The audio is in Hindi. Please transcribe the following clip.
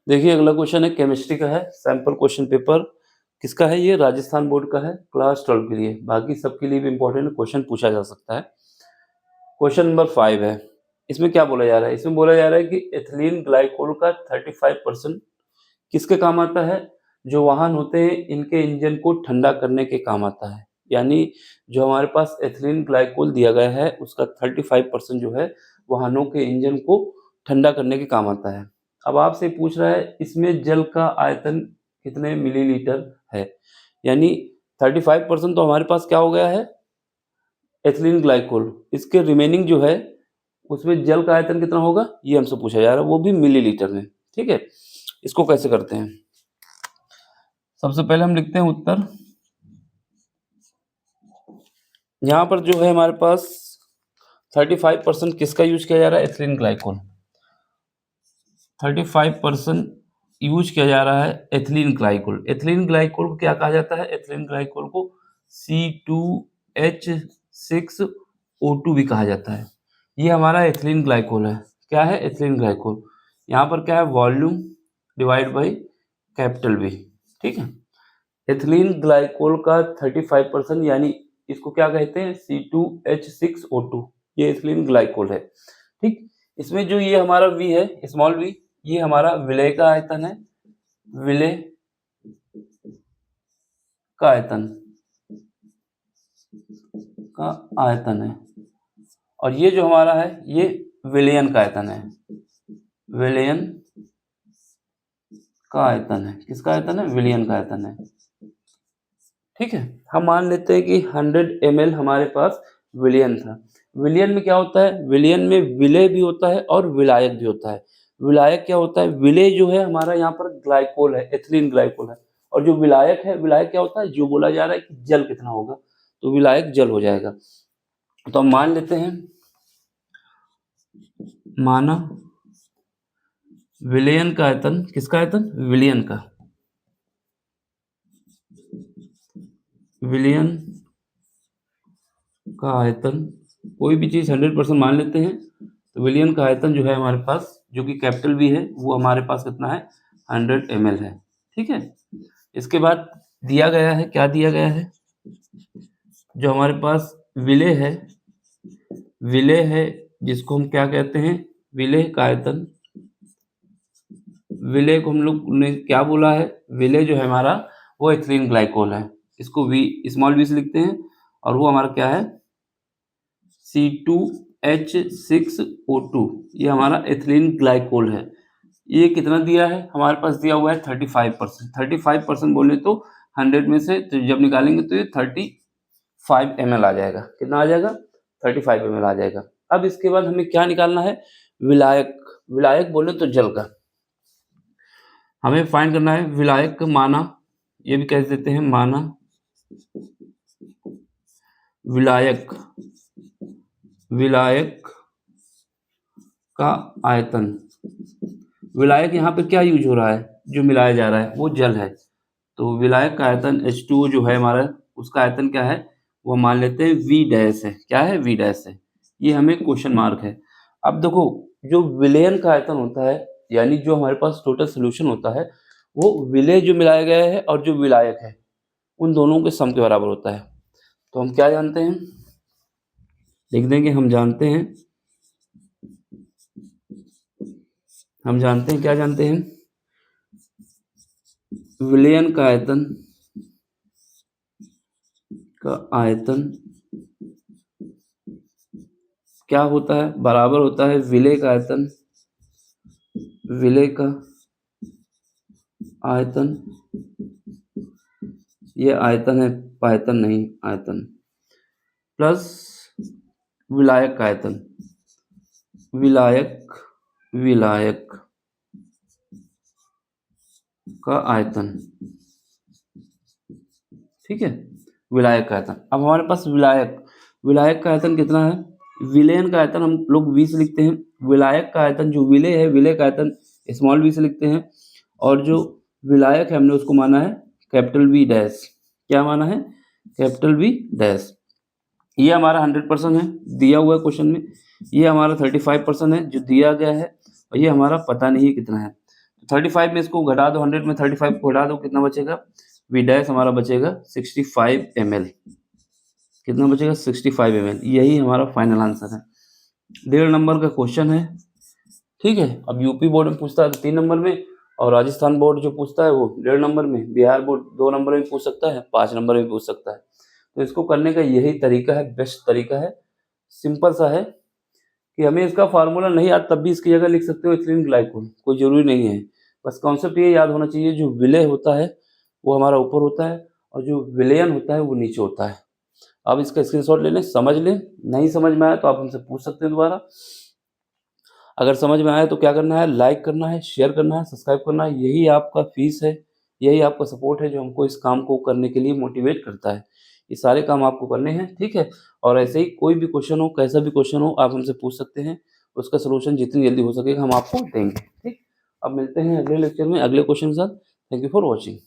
देखिए अगला क्वेश्चन है केमिस्ट्री का है, सैंपल क्वेश्चन पेपर किसका है ये? राजस्थान बोर्ड का है, क्लास 12 के लिए। बाकी सबके लिए भी इम्पोर्टेंट क्वेश्चन पूछा जा सकता है। क्वेश्चन नंबर 5 है। इसमें क्या बोला जा रहा है? इसमें बोला जा रहा है कि एथिलीन ग्लाइकोल का 35% किसके काम आता है? जो वाहन होते हैं इनके इंजन को ठंडा करने के काम आता है। यानी जो हमारे पास एथिलीन ग्लाइकोल दिया गया है उसका 35% जो है वाहनों के इंजन को ठंडा करने के काम आता है। अब आपसे पूछ रहा है इसमें जल का आयतन कितने मिलीलीटर है? यानी 35% तो हमारे पास क्या हो गया है? Ethylene glycol. इसके रिमेनिंग जो है उसमें जल का आयतन कितना होगा ये हमसे पूछा जा रहा है, वो भी मिलीलीटर में। ठीक है, इसको कैसे करते हैं? सबसे पहले हम लिखते हैं उत्तर। यहाँ पर जो है हमारे पास 35% किसका यूज किया जा रहा है? Ethylene glycol. 35% यूज किया जा रहा है एथिलीन ग्लाइकोल। एथिलीन ग्लाइकोल को क्या कहा जाता है? एथिलीन ग्लाइकोल को C2H6O2 भी कहा जाता है। ये हमारा एथिलीन ग्लाइकोल है। क्या है? Ethylene glycol. यहाँ पर क्या है? Volume divide by capital V। ठीक है, एथिलीन ग्लाइकोल का 35% यानी इसको क्या कहते हैं? C2H6O2। ये एथिलीन ग्लाइकोल है। ठीक, इसमें जो ये हमारा V है, स्मॉल v, ये हमारा विलय का आयतन है। विलय का आयतन है। और ये जो हमारा है ये विलयन का आयतन है। विलयन का आयतन है। किसका आयतन है? विलयन का आयतन है। ठीक है, हम मान लेते हैं कि 100 ml हमारे पास विलयन था। विलयन में क्या होता है? विलयन में विलय भी होता है और विलायक भी होता है। विलायक क्या होता है? विलय जो है हमारा यहाँ पर ग्लाइकोल है, एथिलीन ग्लाइकोल है। और जो विलायक है, विलायक क्या होता है? जो बोला जा रहा है कि जल कितना होगा, तो विलायक जल हो जाएगा। तो हम मान लेते हैं, माना विलयन का आयतन, किसका आयतन? विलयन का। विलयन का आयतन, कोई भी चीज 100% मान लेते हैं तो विलयन का आयतन जो है हमारे पास, जो कि कैपिटल V है, वो हमारे पास कितना है? 100 ml है। ठीक है, इसके बाद दिया गया है, क्या दिया गया है? जो हमारे पास विलय है, विलय है जिसको हम क्या कहते हैं? विलय का आयतन। विलय को हम लोग ने क्या बोला है? विलय जो है हमारा वो एथिलीन ग्लाइकोल है। इसको V, स्मॉल v से लिखते हैं। और वो हमारा क्या है? C2H6O2। ये हमारा एथिलीन ग्लाइकोल है। ये कितना दिया है? हमारे पास दिया हुआ है 35%। 35% बोले तो 100 में से तो जब निकालेंगे तो ये 35 ml आ जाएगा। कितना आ जाएगा? 35 ml आ जाएगा। अब इसके बाद हमें क्या निकालना है? विलायक। विलायक बोले तो जल का हमें फाइंड करना है। विलायक माना, ये भी कह देते हैं माना विलायक, विलायक का आयतन। विलायक यहाँ पे क्या यूज हो रहा है? जो मिलाया जा रहा है वो जल है। तो विलायक का आयतन H2O जो है हमारा, उसका आयतन क्या है? वो मान लेते हैं V डैश है। क्या है? V डैश है। ये हमें क्वेश्चन मार्क है। अब देखो, जो विलयन का आयतन होता है, यानी जो हमारे पास टोटल सोल्यूशन होता है, वो विलय जो मिलाया गया है और जो विलायक है, उन दोनों के सम के बराबर होता है। तो हम क्या जानते हैं? लिख देंगे, हम जानते हैं, क्या जानते हैं? विलयन का आयतन क्या होता है? बराबर होता है विलय का आयतन, विलय का आयतन, ये आयतन है, पायतन नहीं, आयतन, प्लस विलायक का आयतन, विलायक का आयतन। ठीक है, विलायक का आयतन। अब हमारे पास विलायक का आयतन कितना है? विलयन का आयतन हम लोग V से लिखते हैं। विलायक का आयतन जो विलय है, विलय का आयतन स्मॉल v से लिखते हैं। और जो विलायक है हमने उसको माना है कैपिटल V डैश। क्या माना है? Capital V dash. ये हमारा 100% है, दिया हुआ है क्वेश्चन में। ये हमारा 35% है जो दिया गया है। और ये हमारा पता नहीं कितना है। 35 में इसको घटा दो, 100 में 35 को घटा दो, कितना बचेगा? वी डैश हमारा बचेगा 65 ml। कितना बचेगा? 65 ml। यही हमारा फाइनल आंसर है। 1.5 नंबर का क्वेश्चन है, ठीक है। अब यूपी बोर्ड में पूछता है तो 3 नंबर में, और राजस्थान बोर्ड जो पूछता है वो 1.5 नंबर में, बिहार बोर्ड 2 नंबर में पूछ सकता है, 5 नंबर में पूछ सकता है। तो इसको करने का यही तरीका है, बेस्ट तरीका है, सिंपल सा है कि हमें इसका फार्मूला नहीं आता तब भी इसकी जगह लिख सकते हो एथिलीन ग्लाइकोल, कोई ज़रूरी नहीं है। बस कॉन्सेप्ट ये याद होना चाहिए, जो विलय होता है वो हमारा ऊपर होता है और जो विलयन होता है वो नीचे होता है। आप इसका स्क्रीनशॉट ले लें, समझ लें। नहीं समझ में आया तो आप हमसे पूछ सकते हैं दोबारा। अगर समझ में आया तो क्या करना है? लाइक करना है, शेयर करना है, सब्सक्राइब करना है। यही आपका फीस है, यही आपका सपोर्ट है जो हमको इस काम को करने के लिए मोटिवेट करता है। ये सारे काम आपको करने हैं, ठीक है। और ऐसे ही कोई भी क्वेश्चन हो, कैसा भी क्वेश्चन हो, आप हमसे पूछ सकते हैं। उसका सलूशन जितनी जल्दी हो सकेगा हम आपको देंगे, ठीक। अब मिलते हैं अगले लेक्चर में अगले क्वेश्चन के साथ। Thank you for watching.